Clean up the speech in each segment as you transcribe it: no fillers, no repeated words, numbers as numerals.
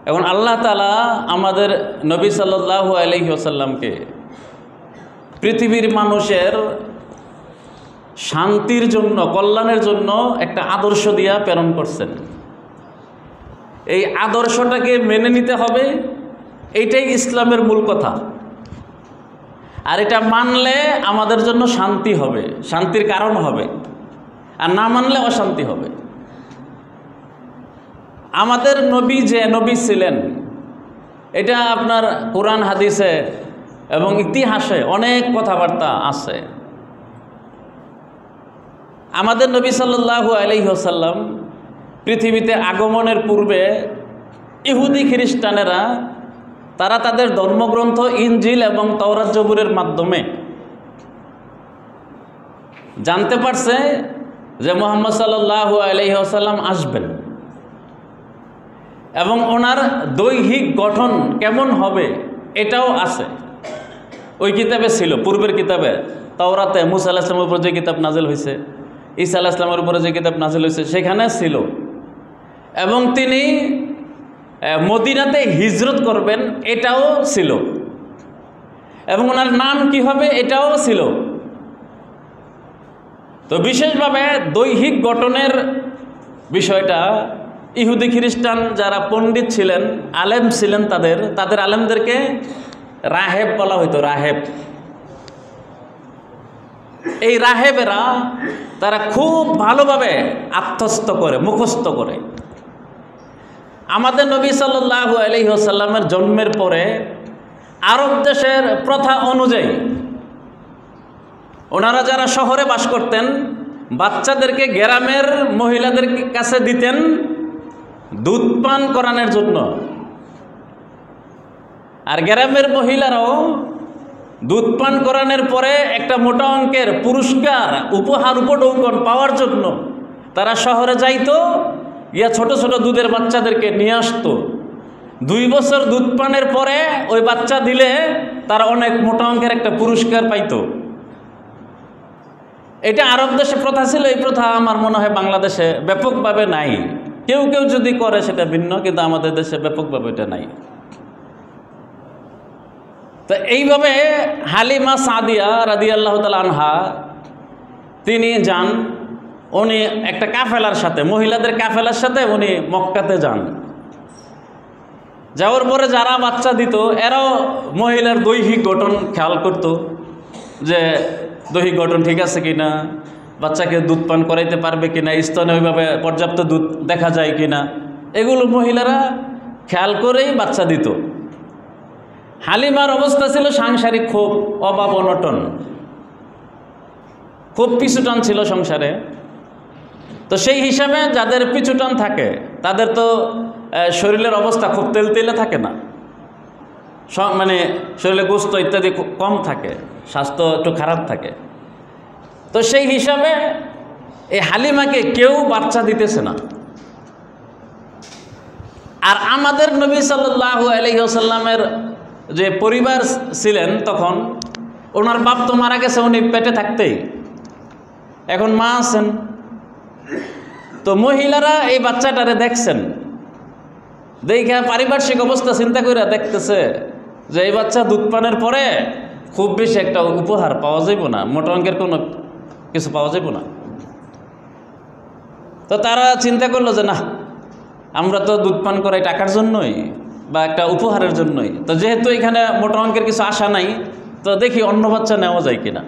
এখন আল্লাহ তাআলা আমাদের নবী সাল্লাল্লাহু আলাইহি ওয়াসাল্লামকে পৃথিবীর মানুষের শান্তির জন্য, কল্যাণের জন্য একটা আদর্শ দিয়া প্রেরণ করছেন। এই আদর্শটাকে মেনে নিতে হবে, এইটাই ইসলামের মূল কথা। আর এটা মানলে আমাদের জন্য শান্তি হবে, শান্তির কারণ হবে, আর না মানলে অশান্তি হবে। আমাদের নবী যে নবী ছিলেন, এটা আপনার কোরআন হাদিসে এবং ইতিহাসে অনেক কথাবার্তা আছে। আমাদের নবী সাল্লাল্লাহু আলাইহি ওয়াসাল্লাম পৃথিবীতে আগমনের পূর্বে ইহুদি খ্রিস্টানেরা তারা তাদের ধর্মগ্রন্থ ইনজিল এবং তাওরাত জবুরের মাধ্যমে জানতে পারছে যে মুহাম্মদ সাল্লাল্লাহু আলাইহি ওয়াসাল্লাম আসবেন এবং ওনার দৈহিক গঠন কেমন হবে এটাও আছে। ওই কিতাবে ছিল, পূর্বের কিতাবে তাওরাতে মুসা আলাইহিস সালামের উপর যে কিতাব নাজিল হয়েছে, ঈসা আলাইহিস সালামের উপরে যে কিতাব নাজিল হয়েছে সেখানে ছিল। এবং তিনি মদিনাতে হিজরত করবেন এটাও ছিল, এবং ওনার নাম কি হবে এটাও ছিল। তো বিশেষভাবে দৈহিক গঠনের বিষয়টা ইহুদি খ্রিস্টান যারা পণ্ডিত ছিলেন, আলেম ছিলেন, তাদের আলেমদেরকে রাহেব বলা হইতো, রাহেব। এই রাহেবেরা তারা খুব ভালোভাবে আত্মস্থ করে, মুখস্থ করে। আমাদের নবী সাল্লাল্লাহু আলাইহি ওয়াসাল্লামের জন্মের পরে আরব দেশের প্রথা অনুযায়ী ওনারা যারা শহরে বাস করতেন, বাচ্চাদেরকে গ্রামের মহিলাদের কাছে দিতেন দুধ পান করানোর জন্য। আর গ্রামের মহিলারাও দুধ পান করানোর পরে একটা মোটা অঙ্কের পুরস্কার, উপহার, উপঢৌকন পাওয়ার জন্য তারা শহরে যাইতো, ইয়া ছোট ছোট দুধের বাচ্চাদেরকে নিয়ে আসতো। 2 বছর দুধ পানের পরে ওই বাচ্চা দিলে তারা অনেক মোটা অঙ্কের একটা পুরস্কার পাইতো। এটা আরব দেশে প্রথা ছিল। এই প্রথা আমার মনে হয় বাংলাদেশে ব্যাপকভাবে নাই। কেউ কেউ যদি করে সেটা ভিন্ন, কিন্তু আমাদের দেশে ব্যাপকভাবে এটা নাই। তো এইভাবে হালিমা সাদিয়া রাদিয়াল্লাহু তাআলা আনহা তিনি যান, উনি একটা কাফেলার সাথে, মহিলাদের কাফেলার সাথে উনি মক্কাতে যান। যাওয়ার পরে যারা বাচ্চা দিত এরাও মহিলার দৈহিক গঠন খেয়াল করত, যে দৈহিক গঠন ঠিক আছে কিনা, বাচ্চাকে দুধ পান করাইতে পারবে কিনা, স্তনে ওইভাবে পর্যাপ্ত দুধ দেখা যায় কিনা, এগুলো মহিলারা খেয়াল করেই বাচ্চা দিত। হালিমার অবস্থা ছিল সাংসারিক খুব অভাব অনটন, খুব পিছুটান ছিল সংসারে। তো সেই হিসাবে যাদের পিছুটান থাকে তাদের তো শরীরের অবস্থা খুব তেলতেলে থাকে না, মানে শরীরে গোস্ত ইত্যাদি কম থাকে, স্বাস্থ্য একটু খারাপ থাকে। তো সেই হিসাবে এই হালিমাকে কেউ বাচ্চা দিতেছে না। আর আমাদের নবী সাল্লাল্লাহু আলাইহি ওয়াসাল্লামের যে পরিবার ছিলেন তখন, ওনার বাপ তো মারা গেছে উনি পেটে থাকতেই, এখন মা আছেন। তো মহিলারা এই বাচ্চাটারে দেখছেন, দেখে পারিপার্শ্বিক অবস্থা চিন্তা করে দেখতেছে যে এই বাচ্চা দুধ পানের পরে খুব বেশি একটা উপহার পাওয়া যাইব না, মোটা অঙ্কের কোনো কিছু পাওয়া যাইব না। তো তারা চিন্তা করলো যে না, আমরা তো দুধ পান করাই টাকার জন্যই বা একটা উপহারের জন্যই, তো যেহেতু এখানে মোটা অঙ্কের কিছু আশা নাই, তো দেখি অন্য বাচ্চা নেওয়া যায় কিনা।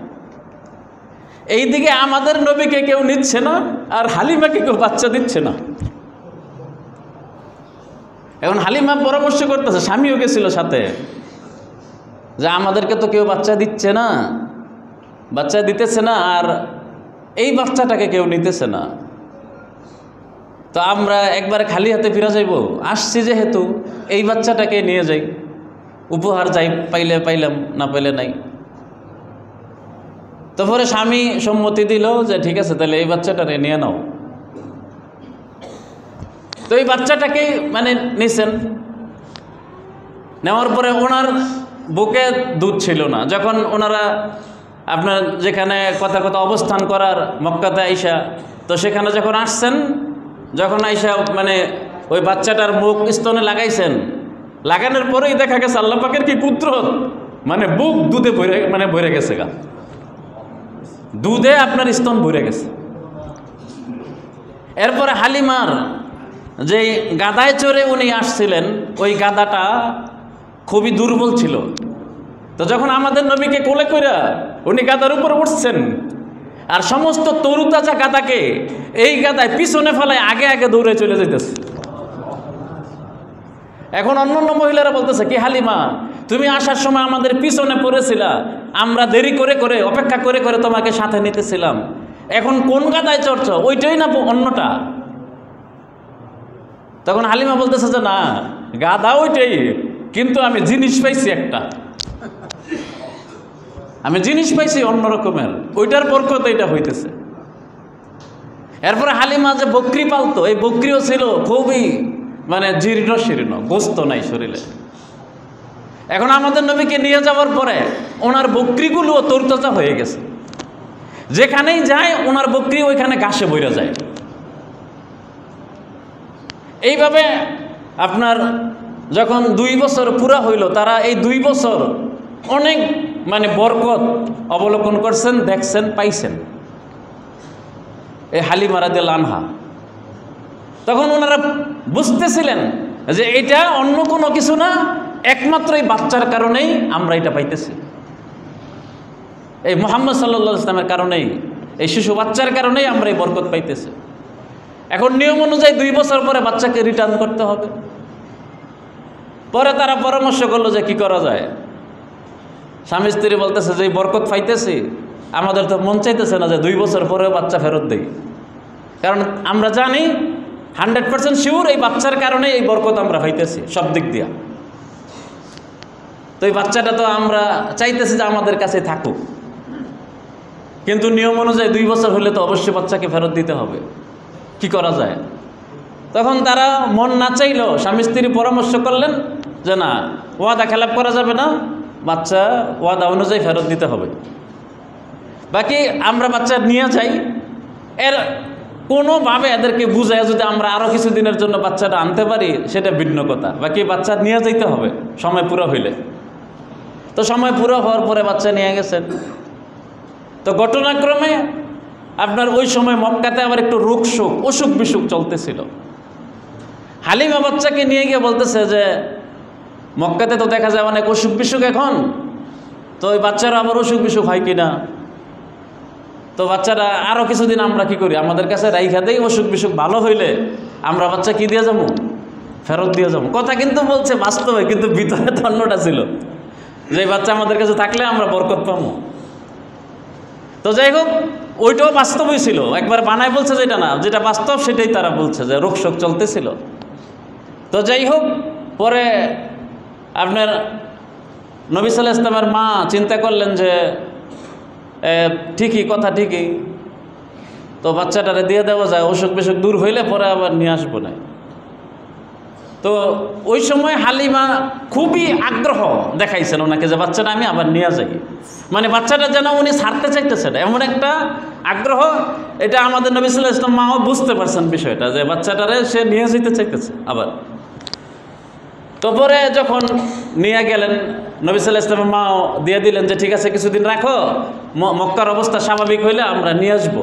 এইদিকে আমাদের নবীকে কেউ নিচ্ছে না, আর হালিমাকে কেউ বাচ্চা দিচ্ছে না। এখন হালিমা পরামর্শ করতেছে, স্বামীও গেছিল সাথে, যে আমাদেরকে তো কেউ বাচ্চা দিচ্ছে না, বাচ্চা দিতেছে না, আর এই বাচ্চাটাকে কেউ নিতেছে না। তো আমরা একবারে খালি হাতে ফিরে যাইব, আসছি যেহেতু এই বাচ্চাটাকে নিয়ে যাই, উপহার যাই, পাইলে পাইলাম, না পাইলে নাই। তারপরে স্বামী সম্মতি দিল যে ঠিক আছে, তাহলে এই বাচ্চাটাকে নিয়ে নাও। তো এই বাচ্চাটাকে মানে নিছেন, নেওয়ার পরে ওনার বুকে দুধ ছিল না। যখন ওনারা আপনার যেখানে কথা কথা অবস্থান করার মক্কাতে আইসা, তো সেখানে যখন আসছেন, যখন আইসা মানে ওই বাচ্চাটার মুখ স্তনে লাগাইছেন, লাগানোর পরেই দেখা গেছে আল্লাহ পাকের কি কুদরত, মানে বুক দুধে ভরে গেছে গা, দুধে আপনার স্তন ভরে গেছে। এরপরে হালিমার যে গাদায় চড়ে উনি আসছিলেন, ওই গাদাটা খুবই দুর্বল ছিল। তো যখন আমাদের নবীকে কোলে কইরা উনি গাদার উপর উঠছেন, আর সমস্ত তরুতাজা গাদাকে এই গাদায় পিছনে ফেলায় আগে আগে দৌড়ে চলে যেতেছে। এখন অন্যান্য মহিলারা বলতেছে, কি হালিমা, তুমি আসার সময় আমাদের পিছনে পড়েছিলা, আমরা দেরি করে করে অপেক্ষা করে করে তোমাকে সাথে নিতেছিলাম, এখন কোন গাদায় চড়ছ, ওইটাই না অন্যটা? তখন হালিমা বলতেছে যে না, গাদা ওইটাই, কিন্তু আমি জিনিস পাইছি একটা, আমি জিনিস পাইছি অন্য রকমের, ওইটার বরকত এটা হইতেছে। এরপরে হালিমা যে বকরি পালতো, এই বকরিও ছিল খুবই মানে জীর্ণ শীর্ণ, গোস্ত নাই শরীরে। এখন আমাদের নবীকে নিয়ে যাওয়ার পরে ওনার বকরিগুলোও তরতাজা হয়ে গেছে, যেখানেই যায় ওনার বকরি ওইখানে ঘাসে বইরা যায়। এইভাবে আপনার যখন 2 বছর পুরা হইল, তারা এই 2 বছর অনেক মানে বরকত অবলোকন করছেন, দেখছেন, পাইছেন এই হালিমা রাদিয়াল্লাহু আনহা। তখন ওনারা বুঝতেছিলেন যে এটা অন্য কোনো কিছু না, একমাত্র এই বাচ্চার কারণেই আমরা এটা পাইতেছি, এই মুহাম্মদ সাল্লাল্লাহু আলাইহি ওয়াসাল্লামের কারণেই, এই শিশু বাচ্চার কারণেই আমরা এই বরকত পাইতেছি। এখন নিয়ম অনুযায়ী 2 বছর পরে বাচ্চাকে রিটার্ন করতে হবে। পরে তারা পরামর্শ করলো যে কি করা যায়। স্বামী স্ত্রী বলতেছে যে এই বরকত পাইতেছি, আমাদের তো মন চাইতেছে না যে 2 বছর পরে বাচ্চা ফেরত দেই, কারণ আমরা জানি 100% শিওর এই বাচ্চার কারণে এই বরকত আমরা পাইতেছি সব দিক দিয়া। তো এই বাচ্চাটা তো আমরা চাইতেছি যে আমাদের কাছে থাকুক, কিন্তু নিয়ম অনুযায়ী 2 বছর হলে তো অবশ্যই বাচ্চাকে ফেরত দিতে হবে, কি করা যায়? তখন তারা মন না চাইলেও স্বামী স্ত্রী পরামর্শ করলেন যে না, ওয়াদা খেলাপ করা যাবে না, বাচ্চা ওয়াদা অনুযায়ী ফেরত দিতে হবে। বাকি আমরা বাচ্চা নিয়ে যাই, এর কোনোভাবে এদেরকে বুঝায় যদি আমরা আরও কিছু দিনের জন্য বাচ্চাটা আনতে পারি সেটা ভিন্ন কথা, বাকি বাচ্চা নিয়ে যাইতে হবে সময় পুরো হইলে। তো সময় পুরো হওয়ার পরে বাচ্চা নিয়ে গেছেন। তো ঘটনাক্রমে আপনার ওই সময় মক্কাতে আবার একটু অসুখ বিসুখ চলতেছিল। হালিমা বাচ্চাকে নিয়ে গিয়ে বলতেছে যে মক্কাতে তো দেখা যায় অনেক অসুখ বিসুখ এখন, তো ওই বাচ্চারা আবার অসুখ বিসুখ হয় কিনা, তো বাচ্চারা আরও কিছুদিন আমরা কি করি, আমাদের কাছে রাইখা দেই, অসুখ বিসুখ ভালো হইলে আমরা বাচ্চা কি দিয়ে যাবো, ফেরত দিয়ে যাবো। কথা কিন্তু বলছে বাস্তবে, কিন্তু ভিতরে তো অন্যটা ছিল যে বাচ্চা আমাদের কাছে থাকলে আমরা বরকত পাবো। তো যাই হোক, ওইটাও বাস্তবই ছিল, একবার বানায় বলছে যেটা না, যেটা বাস্তব সেটাই তারা বলছে যে রোগ শোক চলতেছিল। তো যাই হোক, পরে আপনার নবী সাল্লাল্লাহু আলাইহি ওয়াসাল্লামের মা চিন্তা করলেন যে ঠিকই, কথা ঠিকই, তো বাচ্চাটারে দিয়ে দেওয়া যায়, অসুখ বিসুখ দূর হইলে পরে আবার নিয়ে আসবো না। তো ওই সময় হালিমা খুবই আগ্রহ দেখাইছেন ওনাকে যে বাচ্চাটা আমি আবার নিয়ে যাই, মানে বাচ্চাটা যেন উনি ছাড়তে চাইতেছেন, এমন একটা আগ্রহ। এটা আমাদের নবী সাল্লাল্লাহু আলাইহি ওয়াসাল্লাম মাও বুঝতে পারছেন বিষয়টা, যে বাচ্চাটারে সে নিয়ে যেতে চাইতেছে আবার। তো পরে যখন নিয়ে গেলেন, নবী সাল্লাল্লাহু আলাইহি ওয়াসাল্লাম মাও দিয়ে দিলেন যে ঠিক আছে কিছুদিন রাখো, মক্কার অবস্থা স্বাভাবিক হইলে আমরা নিয়ে আসবো।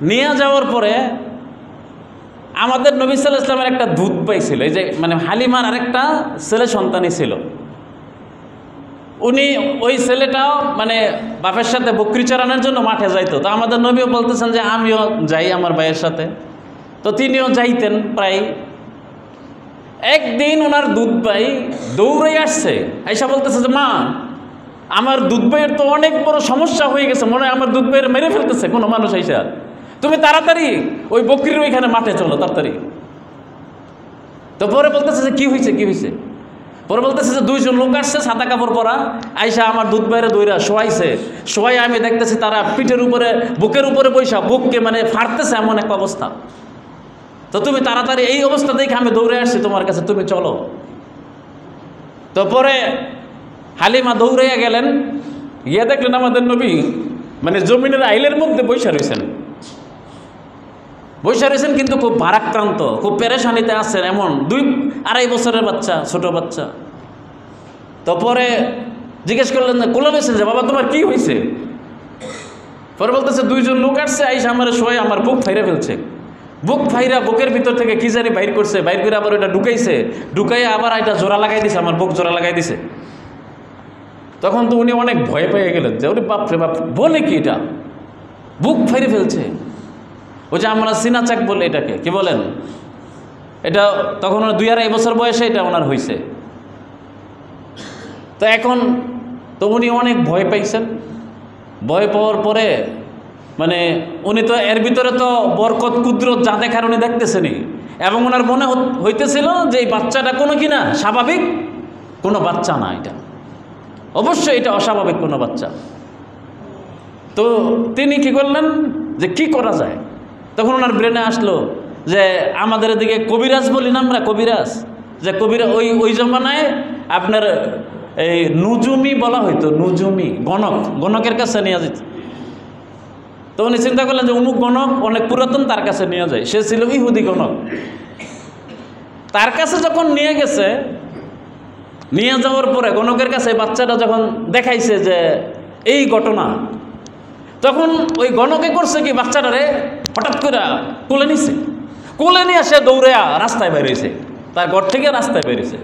নিয়ে যাওয়ার পরে আমাদের নবী সাল্লাল্লাহু আলাইহি ওয়াসাল্লামের একটা দুধ পাইছিল, এই যে মানে হালিমার আরেকটা ছেলে সন্তানই ছিল। উনি ওই ছেলেটাও মানে বাপের সাথে বকরি চড়ানোর জন্য মাঠে যাইতো। তো আমাদের নবীও বলতেছেন যে আমিও যাই আমার ভাইয়ের সাথে, তো তিনিও যাইতেন প্রায়। একদিন ওনার দুধ ভাই দৌড়ে আসছে, আইসা বলতেছে যে মা, আমার দুধ ভাইয়ের তো অনেক বড় সমস্যা হয়ে গেছে, মনে হয় আমার দুধ ভাইয়ের মেরে ফেলতেছে কোনো মানুষ আইসা, তুমি তাড়াতাড়ি ওই বকরির ওইখানে মাঠে চলো তাড়াতাড়ি। তো পরে বলতেছে যে কি হয়েছে কি হয়েছে, পরে বলতেছে যে 2 জন লোক আসছে সাদা কাপড় পরা, আইসা আমার দুধ বাইরে দইরা শোয়াইছে, শোয়াই আমি দেখতেছি তারা পিঠের উপরে বুকের উপরে বৈশা বুককে মানে ফাড়তেছে এমন এক অবস্থা। তো তুমি তাড়াতাড়ি, এই অবস্থা দেখে আমি দৌড়ে আসছি তোমার কাছে, তুমি চলো। তো পরে হালিমা দৌড়াইয়া গেলেন, গিয়ে দেখলেন আমাদের নবী মানে জমিনের আইলের মধ্যে বৈশা রয়েছেন। বসে রয়েছেন কিন্তু খুব ভারাক্রান্ত, খুব পেরেশানিতে আছেন, এমন 2-2.5 বছরের বাচ্চা, ছোট বাচ্চা। তো পরে জিজ্ঞেস করলেন, কোলে রয়েছেন যে বাবা তোমার কি হয়েছে? পরে বলতেছে 2 জন লোক আসছে, আইসা আমার শোয় আমার বুক ফাইরা ফেলছে। বুক ফাইরা বুকের ভিতর থেকে কি জানি বাইর করছে, বাইর করে আবার ওইটা ঢুকাইছে, ঢুকাইয়া আবার এটা জোড়া লাগাই দিছে, আমার বুক জোড়া লাগাই দিছে। তখন তো উনি অনেক ভয় পেয়ে গেলেন যে ওরে বাপ রে বাপ, বলে কি এটা, বুক ফাইরে ফেলছে। ওই যে আমরা সিনাচাক বলে এটাকে, কি বলেন এটা, তখন 2-2.5 বছর বয়সে এটা ওনার হয়েছে। তো এখন তো উনি অনেক ভয় পাইছেন। ভয় পাওয়ার পরে মানে উনি তো এর ভিতরে তো বরকত কুদরত যা দেখার উনি দেখতেছেনই, এবং ওনার মনে হইতেছিল যে এই বাচ্চাটা কোনো কি না, স্বাভাবিক কোনো বাচ্চা না, এটা অবশ্যই এটা অস্বাভাবিক কোনো বাচ্চা। তো তিনি কি করলেন যে কি করা যায়, তখন ওনার ব্রেনে আসলো যে আমাদের এদিকে কবিরাজ বলি না আমরা, কবিরাজ, যে কবিরাজ ওই জমানায় আপনার এই নুজুমি বলা হইতো, নুজুমি, গণকের কাছে নিয়ে যেত। তো উনি চিন্তা করলেন যে অমুক গণক অনেক পুরাতন, তার কাছে নিয়ে যায়। সে ছিল ইহুদি গণক। তার কাছে যখন নিয়ে গেছে, নিয়ে যাওয়ার পরে গণকের কাছে বাচ্চাটা যখন দেখাইছে যে এই ঘটনা, তখন ওই গণকে করছে কি, বাচ্চাটারে হঠাৎ করে কোলে নিছে। কোলে নিয়ে সে দৌড়ে রাস্তায় বেরিয়েছে, তার ঘর থেকে রাস্তায় বেরিয়েছে।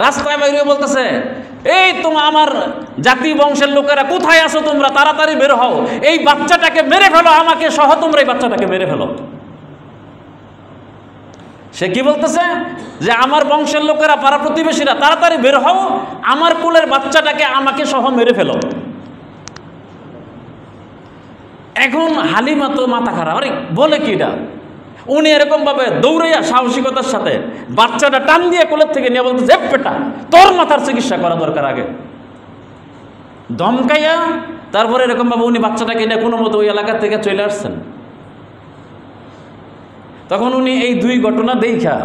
রাস্তায় বেরিয়ে বলতেছে, এই তোমার আমার জাতি বংশের লোকেরা কোথায় আছো তোমরা, তাড়াতাড়ি বের হও, এই বাচ্চাটাকে মেরে ফেলো, আমাকে সহ তোমরা এই বাচ্চাটাকে মেরে ফেলো। সে কি বলতেছে যে আমার বংশের লোকেরা, পাড়া প্রতিবেশীরা, তাড়াতাড়ি বের হও, আমার কোলের বাচ্চাটাকে আমাকে সহ মেরে ফেলো। এখন হালিমা তো মাথা খারাপ, আরে বলে কি এটা। উনি এরকম ভাবে দৌড়াইয়া সাহসিকতার সাথে বাচ্চাটা টান দিয়ে কোলের থেকে নিয়ে বলতে, যে বেটা তোর মাথার চিকিৎসা করা দরকার, আগে ধমকাইয়া তারপরে এরকম ভাবে উনি বাচ্চাটাকে নিয়ে কোনো মতো ওই এলাকা থেকে চলে আসছেন। তখন উনি এই 2 ঘটনা দেখা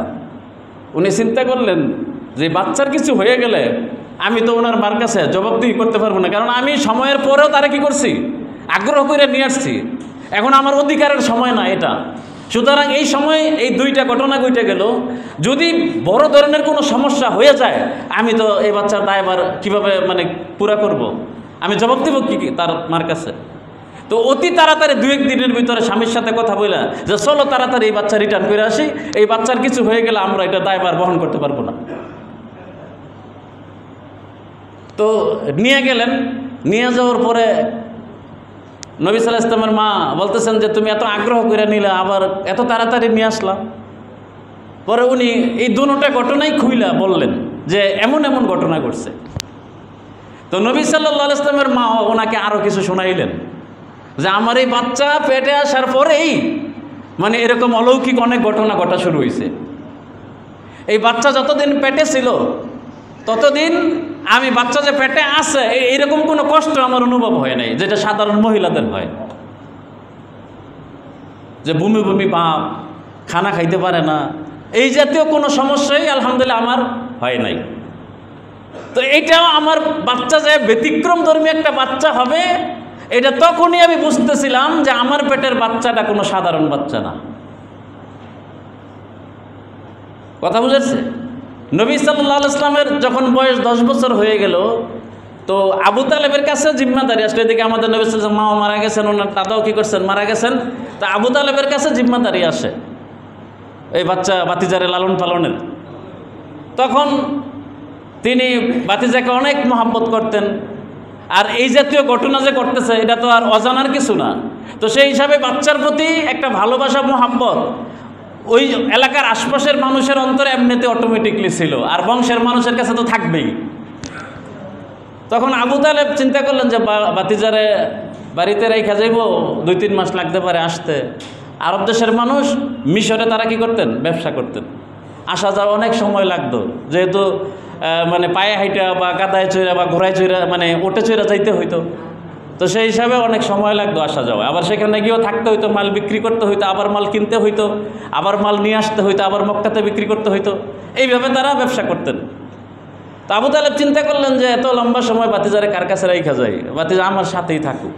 উনি চিন্তা করলেন যে বাচ্চার কিছু হয়ে গেলে আমি তো ওনার মার কাছে জবাবদিহি করতে পারবো না, কারণ আমি সময়ের পরেও তারা কি করছি, আগ্রহ করে নিয়ে আসছি। এখন আমার অধিকারের সময় না এটা। সুতরাং এই সময় এই 2টা ঘটনা ঘটে গেল, যদি বড় ধরনের কোনো সমস্যা হয়ে যায় আমি তো এই বাচ্চার দায়ভার কীভাবে মানে পুরা করব, আমি জবাব দেবো কি তার মার কাছে। তো অতি তাড়াতাড়ি 2-1 দিনের ভিতরে স্বামীর সাথে কথা বলে যে চলো তাড়াতাড়ি এই বাচ্চা রিটার্ন করে আসি, এই বাচ্চার কিছু হয়ে গেলে আমরা এটা দায়ভার বহন করতে পারবো না। তো নিয়ে গেলেন। নিয়ে যাওয়ার পরে নবী সাল্লাল্লাহু আলাইহি ওয়াসাল্লামের মা বলতেছেন যে তুমি এত আগ্রহ করে নিলে, আবার এত তাড়াতাড়ি নিয়ে আসলাম। পরে উনি এই 2টা ঘটনাই খুইলা বললেন যে এমন এমন ঘটনা ঘটছে। তো নবী সাল্লাল্লাহু আলাইহি ওয়াসাল্লামের মা ওনাকে আরও কিছু শোনাইলেন যে আমার এই বাচ্চা পেটে আসার পরেই মানে এরকম অলৌকিক অনেক ঘটনা ঘটা শুরু হয়েছে। এই বাচ্চা যতদিন পেটে ছিল ততদিন আমি বাচ্চা যে পেটে আছে এইরকম কোনো কষ্ট আমার অনুভব হয় নাই, যেটা সাধারণ মহিলাদের হয়, যে বমি বমি ভাব, খানা খাইতে পারে না, এই জাতীয় কোনো সমস্যাই আলহামদুলিল্লাহ আমার হয় নাই। তো এইটাও আমার বাচ্চা যে ব্যতিক্রমধর্মী একটা বাচ্চা হবে, এটা তখনই আমি বুঝতেছিলাম যে আমার পেটের বাচ্চাটা কোনো সাধারণ বাচ্চা না। কথা বুঝেছে? নবী সাল্লাল্লাহু আলাইহি ওয়াসাল্লামের যখন বয়স 10 বছর হয়ে গেল, তো আবু তালেবের কাছে জিম্মাদারি আসলে, এদিকে আমাদের নবী সাল্লাল্লাহু আলাইহি ওয়াসাল্লাম মাও মারা গেছেন, ওনার দাদাও কি করছেন, মারা গেছেন। তা আবু তালেবের কাছে জিম্মাদারি আসে এই বাচ্চা ভাতিজারে লালন পালনের। তখন তিনি ভাতিজাকে অনেক মহব্বত করতেন, আর এই জাতীয় ঘটনা যে করতেছে এটা তো আর অজানার কিছু না। তো সেই হিসাবে বাচ্চার প্রতি একটা ভালোবাসা, মহব্বত ওই এলাকার আশপাশের মানুষের অন্তরে এমনিতে অটোমেটিকলি ছিল, আর বংশের মানুষের কাছে তো থাকবেই। তখন আবু তালেব চিন্তা করলেন যে ভাতিজারে বাড়িতে রেখে যাইব, 2-3 মাস লাগতে পারে আসতে। আরব দেশের মানুষ মিশরে তারা কি করতেন, ব্যবসা করতেন, আসা যাওয়া অনেক সময় লাগতো, যেহেতু মানে পায়ে হাইটা বা কাদায় চইরা বা ঘোড়ায় চইরা মানে ওটে চইরা যাইতে হইতো। তো সেই হিসাবে অনেক সময় লাগতো আসা যাওয়া। আবার সেখানে গিয়েও থাকতে হইতো, মাল বিক্রি করতে হইতো, আবার মাল কিনতে হইতো, আবার মাল নিয়ে আসতে হইতো, আবার মক্কাতে বিক্রি করতে হইতো। এইভাবে তারা ব্যবসা করতেন। তো আবু তালেব চিন্তা করলেন যে এত লম্বা সময় ভাতিজারে কার কাছে রাইখা যায়, ভাতিজা আমার সাথেই থাকুক।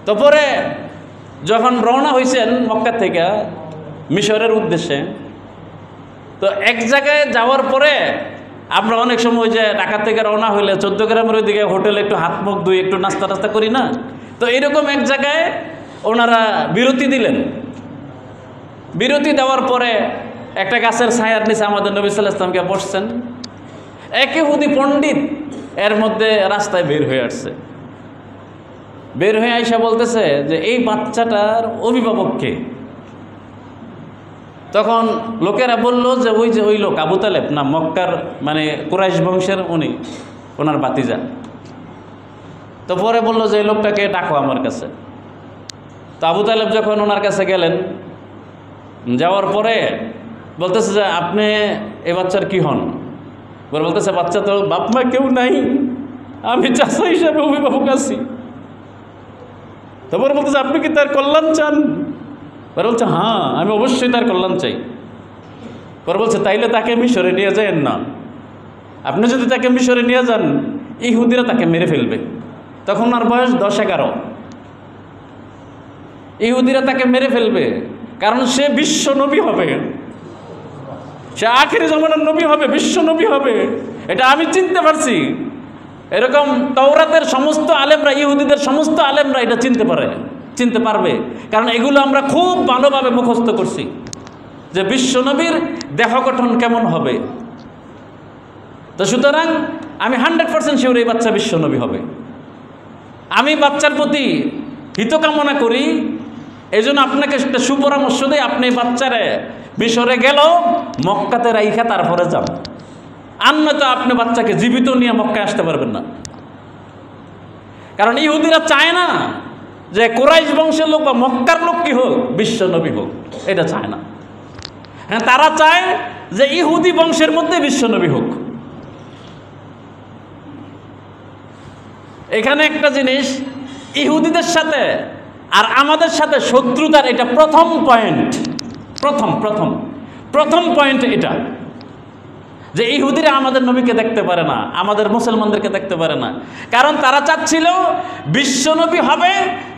তো পরে যখন রওনা হয়েছেন মক্কা থেকে মিশরের উদ্দেশ্যে, তো এক জায়গায় যাওয়ার পরে আমরা অনেক সময় যে ঢাকা থেকে রওনা হইলে 14 গ্রামের ওইদিকে হোটেলে একটু হাত মুখ ধুই একটু নাস্তা টাস্তা করি না, তো এরকম এক জায়গায় ওনারা বিরতি দিলেন। বিরতি দেওয়ার পরে একটা গাছের ছায়ার নিচে আমাদের নবী সাল্লাল্লাহু আলাইহি ওয়াসাল্লামকে বসছেন। এক ইহুদি পণ্ডিত এর মধ্যে রাস্তায় বের হয়ে আসছে। বের হয়ে আইসা বলতেছে যে এই বাচ্চাটার অভিভাবককে। তখন লোকেরা বলল যে ওই লোক আবু তালেব না, মক্কার মানে কুরাইশ বংশের উনি, ওনার ভাতিজা। তো পরে বলল যে এই লোকটাকে ডাকো আমার কাছে। তো আবু তালেব যখন ওনার কাছে গেলেন, যাওয়ার পরে বলতেছে যে আপনি এ বাচ্চার কি হন? পরে বলতেছে বাচ্চা তো বাপ মা কেউ নাই, আমি চাচা হিসাবে অভিভাবক আছি। তারপরে বলতেছে আপনি কি তার কল্যাণ চান? পরে বলছে হ্যাঁ, আমি অবশ্যই তার কল্যাণ চাই। পরে বলছে তাইলে তাকে মিশরে নিয়ে যান না, আপনি যদি তাকে মিশরে নিয়ে যান ইহুদিরা তাকে মেরে ফেলবে। তখন ওনার বয়স 10-11। ইহুদিরা তাকে মেরে ফেলবে, কারণ সে বিশ্ব নবী হবে, সে আখেরি জামানার নবী হবে, বিশ্ব নবী হবে। এটা আমি চিনতে পারছি। এরকম তাওরাতের সমস্ত আলেমরা, ইহুদিদের সমস্ত আলেমরা এটা চিনতে পারবে, কারণ এগুলো আমরা খুব ভালোভাবে মুখস্থ করছি যে বিশ্বনবীর দেহ গঠন কেমন হবে। তো সুতরাং আমি 100% শিওর এই বাচ্চা বিশ্বনবী হবে। আমি বাচ্চার প্রতি হিতকামনা করি, এই জন্য আপনাকে একটা সুপরামর্শ দিই, আপনি বাচ্চারে মিশরে গেল মক্কাতে রাইখা তারপরে যান, আর নয়তো আপনি বাচ্চাকে জীবিত নিয়ে মক্কায় আসতে পারবেন না। কারণ ইহুদিরা চায় না যে কুরাইশ বংশের লোক বা মক্কার লোক কি হোক বিশ্ব নবী হোক, এটা চায় না। হ্যাঁ, তারা চায় যে ইহুদি বংশের মধ্যে বিশ্ব নবী হোক। এখানে একটা জিনিস, ইহুদিদের সাথে আর আমাদের সাথে শত্রুতার এটা প্রথম পয়েন্ট, প্রথম পয়েন্ট এটা, যে ইহুদিরা আমাদের নবীকে দেখতে পারে না, আমাদের মুসলমানদেরকে দেখতে পারে না। কারণ তারা চাচ্ছিল বিশ্বনবী হবে,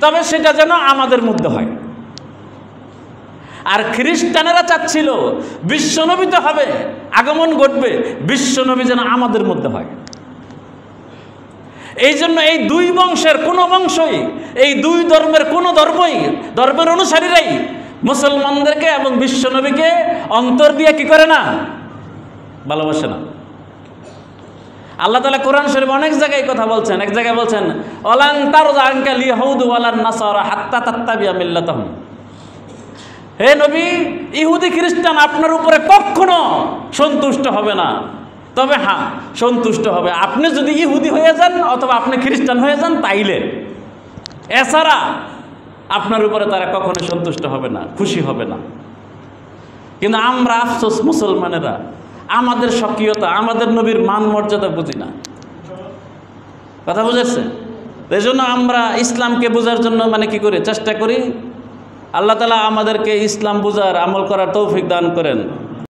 তবে সেটা যেন আমাদের মধ্যে হয়। আর খ্রিস্টানেরা চাচ্ছিল বিশ্বনবী তো হবে, আগমন ঘটবে, বিশ্বনবী যেন আমাদের মধ্যে হয়। এই জন্য এই দুই বংশের কোনো বংশই, এই দুই ধর্মের কোনো ধর্মের অনুসারীরাই মুসলমানদেরকে এবং বিশ্বনবীকে অন্তর দিয়ে কি করে না, ভালোবাসে না। আল্লাহ তাআলা কোরআন শরীফ অনেক জায়গায় কথা বলছেন। এক জায়গায় বলছেন ওয়ালান তারযা আনকাল ইয়াহুদু ওয়ালান নাসারা হাত্তা তাত্তাবিয়া মিল্লাতাহুম। হে নবী, ইহুদি খ্রিস্টান আপনার উপরে কখনো সন্তুষ্ট হবে না, তবে হ্যাঁ সন্তুষ্ট হবে আপনি যদি ইহুদি হয়ে যান অথবা আপনি খ্রিস্টান হয়ে যান, তাইলে এছাড়া আপনার উপরে তারা কখনো সন্তুষ্ট হবে না, খুশি হবে না। কিন্তু আমরা আফসোস মুসলমানেরা আমাদের স্বকীয়তা, আমাদের নবীর মান মর্যাদা বুঝি না। কথা বুঝেছে? এই জন্য আমরা ইসলামকে বোঝার জন্য মানে কি করি, চেষ্টা করি। আল্লাহ তাআলা আমাদেরকে ইসলাম বুঝার, আমল করার তৌফিক দান করেন।